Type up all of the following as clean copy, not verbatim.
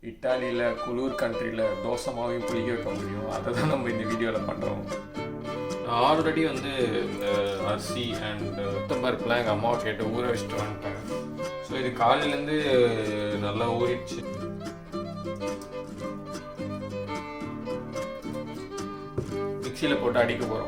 இட்டாலியில் குளிர் கண்ட்ரியில் தோசை மாவையும் புளிக்க வைக்க முடியும். அதை தான் நம்ம இந்த வீடியோவில் பண்ணுறோம். நான் ஆல்ரெடி வந்து இந்த அரிசி அண்ட் உத்தம்பருப்புலாம் எங்கள் அம்மாவை கேட்டு ஊற வச்சுட்டு வந்துட்டேன். ஸோ இது காலையிலேருந்து நல்லா ஊறிடுச்சு. மிக்சியில் போட்டு அடிக்க போகிறோம்.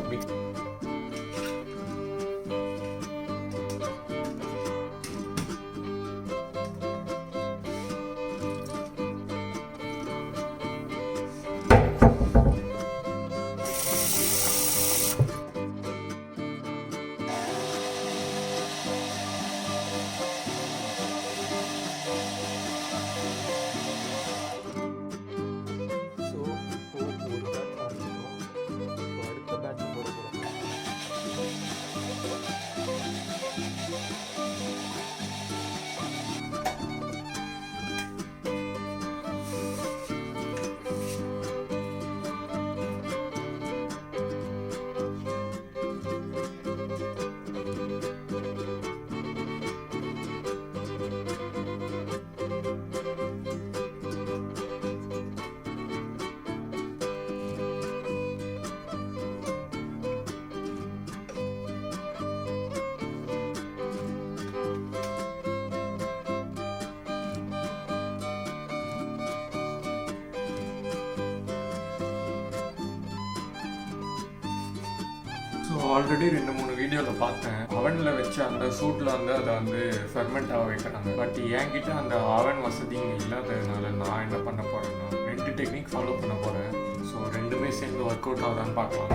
ஆல்ரெடி 2-3 வீடியோவில் பார்த்தேன். அவனில் வச்சு அந்த சூட்டில் வந்து அதை வந்து ஃபெர்மெண்ட் ஆக வைக்கிறாங்க. பட் என்கிட்ட அந்த அவன் வசதி இல்லாததுனால நான் என்ன பண்ண போகிறேன்னா 2 டெக்னிக் ஃபாலோ பண்ண போகிறேன். ஸோ ரெண்டுமே சேர்ந்து ஒர்க் அவுட் ஆகுதான்னு பார்க்கலாம்.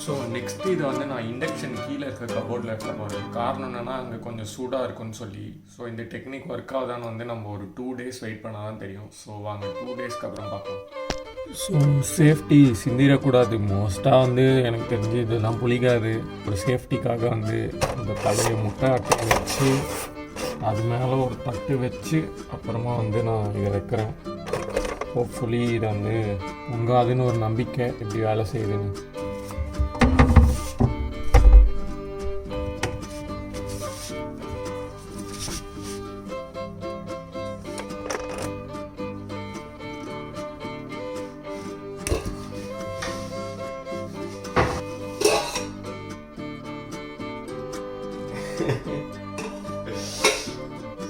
ஸோ நெக்ஸ்ட்டு இதை வந்து நான் இண்டக்ஷன் கீழே இருக்க கபோர்டில் இருக்க போகிறேன். காரணம் என்னென்னா அங்கே கொஞ்சம் சூடாக இருக்குன்னு சொல்லி. ஸோ இந்த டெக்னிக் ஒர்க் ஆகுதான்னு வந்து நம்ம ஒரு 2 days வெயிட் பண்ணால் தான் தெரியும். ஸோ வாங்க 2 daysக்கு அப்புறம் பார்ப்போம். ஸோ சேஃப்டி சிந்திடக்கூடாது. மோஸ்ட்டாக வந்து எனக்கு தெரிஞ்சு இதெல்லாம் புளிக்காது. ஒரு சேஃப்டிக்காக வந்து இந்த பழைய முட்டை அட்டையை வச்சு அது மேலே ஒரு தட்டு வச்சு அப்புறமா வந்து நான் இதை வைக்கிறேன். ஹோப்ஃபுல்லி இதை வந்து உங்காதுன்னு ஒரு நம்பிக்கை எப்படி வேலை செய்யுதுன்னு.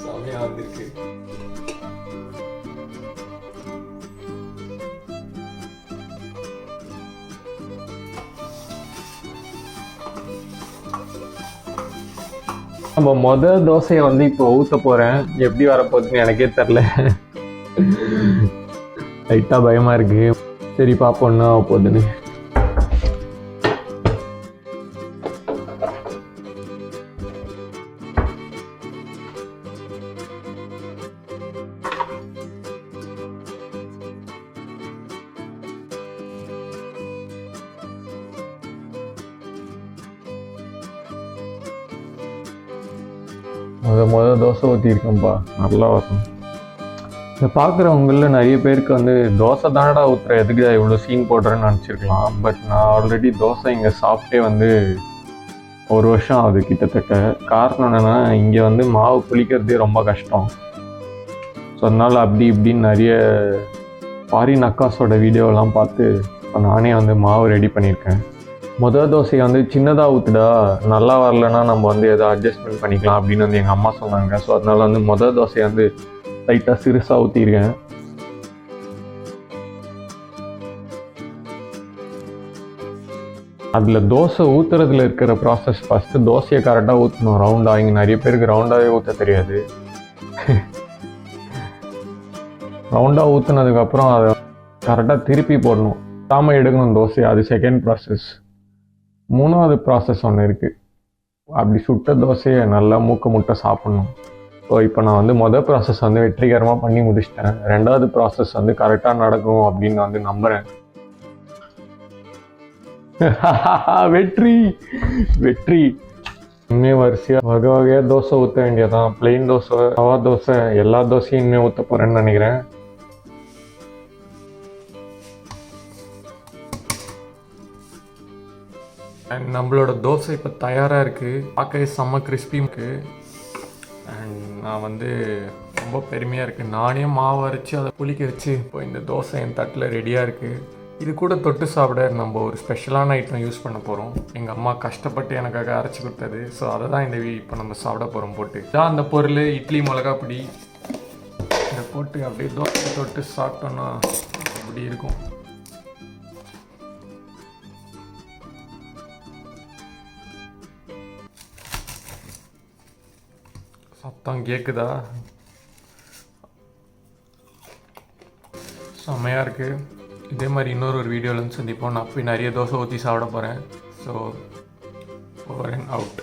செமையாக வந்திருக்கு. நம்ம மொதல் தோசையை வந்து இப்போ ஊற்ற போகிறேன். எப்படி வரப்போகுதுன்னு எனக்கே தெரில. லைட்டாக பயமாக இருக்குது. சரி பார்ப்போம் என்ன ஆக போகுதுன்னு. முதல் தோசை ஊற்றிருக்கேன்ப்பா, நல்லா வரும். இதை பார்க்குறவங்களில் நிறைய பேருக்கு வந்து தோசை தானடா ஊற்றுற, எதுக்கு இவ்வளோ சீன் போடுறேன்னு நினச்சிருக்கலாம். பட் நான் ஆல்ரெடி தோசை இங்கே சாப்பிட்டே வந்து 1 வருஷம் ஆகுது கிட்டத்தட்ட. காரணம் என்னென்னா இங்கே வந்து மாவு புளிக்கிறதே ரொம்ப கஷ்டம். ஸோ அதனால் அப்படி இப்படின்னு நிறைய ஃபாரின் அக்காஸோட வீடியோலாம் பார்த்து இப்போ நானே வந்து மாவு ரெடி பண்ணியிருக்கேன். முதல் தோசையை வந்து சின்னதாக ஊற்றுடா, நல்லா வரலன்னா நம்ம வந்து எதோ அட்ஜஸ்ட்மெண்ட் பண்ணிக்கலாம் அப்படின்னு வந்து எங்கள் அம்மா சொன்னாங்க. ஸோ அதனால் வந்து முதல் தோசையை வந்து லைட்டாக சிறுசாக ஊற்றிருக்கேன். அதில் தோசை ஊற்றுறதுல இருக்கிற ப்ராசஸ் ஃபஸ்ட்டு தோசையை கரெக்டாக ஊற்றணும் ரவுண்டாக. இங்கே நிறைய பேருக்கு ரவுண்டாகவே ஊற்ற தெரியாது. ரவுண்டாக ஊற்றுனதுக்கப்புறம் அதை கரெக்டாக திருப்பி போடணும். தாம எடுக்கணும் தோசை, அது செகண்ட் ப்ராசஸ். 3வது ப்ராசஸ் ஒன்று இருக்குது. அப்படி சுட்ட தோசையை நல்லா மூக்க முட்டை சாப்பிட்ணும். ஸோ இப்போ நான் வந்து மொதல் ப்ராசஸ் வந்து வெற்றிகரமாக பண்ணி முடிச்சிட்டேன். 2வது ப்ராசஸ் வந்து கரெக்டாக நடக்கும் அப்படின்னு வந்து நம்புகிறேன். வெற்றி வெற்றி. இனிமே வரிசையாக வகை வகையாக தோசை ஊற்ற வேண்டியதான். பிளெயின் தோசை, ரவா தோசை, எல்லா தோசையும் இனிமேல் ஊற்ற போகிறேன்னு நினைக்கிறேன். அண்ட் நம்மளோட தோசை இப்போ தயாராக இருக்குது. பார்க்கவே செம்ம கிறிஸ்பியும் இருக்குது. அண்ட் நான் வந்து ரொம்ப பெருமையாக இருக்குது. நானே மாவு அரைச்சி அதை புளிக்க வச்சு இப்போ இந்த தோசை என் தட்டில் ரெடியாக இருக்குது. இது கூட தொட்டு சாப்பிட நம்ம ஒரு ஸ்பெஷலான ஐட்டம் யூஸ் பண்ண போகிறோம். எங்கள் அம்மா கஷ்டப்பட்டு எனக்காக அரைச்சி கொடுத்தது. ஸோ அதை தான் இந்த இப்போ நம்ம சாப்பிட போகிறோம். போட்டு இதான் அந்த பொருள், இட்லி மிளகா பொடி. இதை போட்டு அப்படியே தோசை தொட்டு சாப்பிட்டோன்னா அப்படி இருக்கும். சத்தம் கேட்குதா? செம்மையாக இருக்குது. இதே மாதிரி இன்னொரு வீடியோவில் சந்திப்போம். நான் போய் நிறைய தோசை ஊற்றி சாப்பிட போகிறேன். So over and out.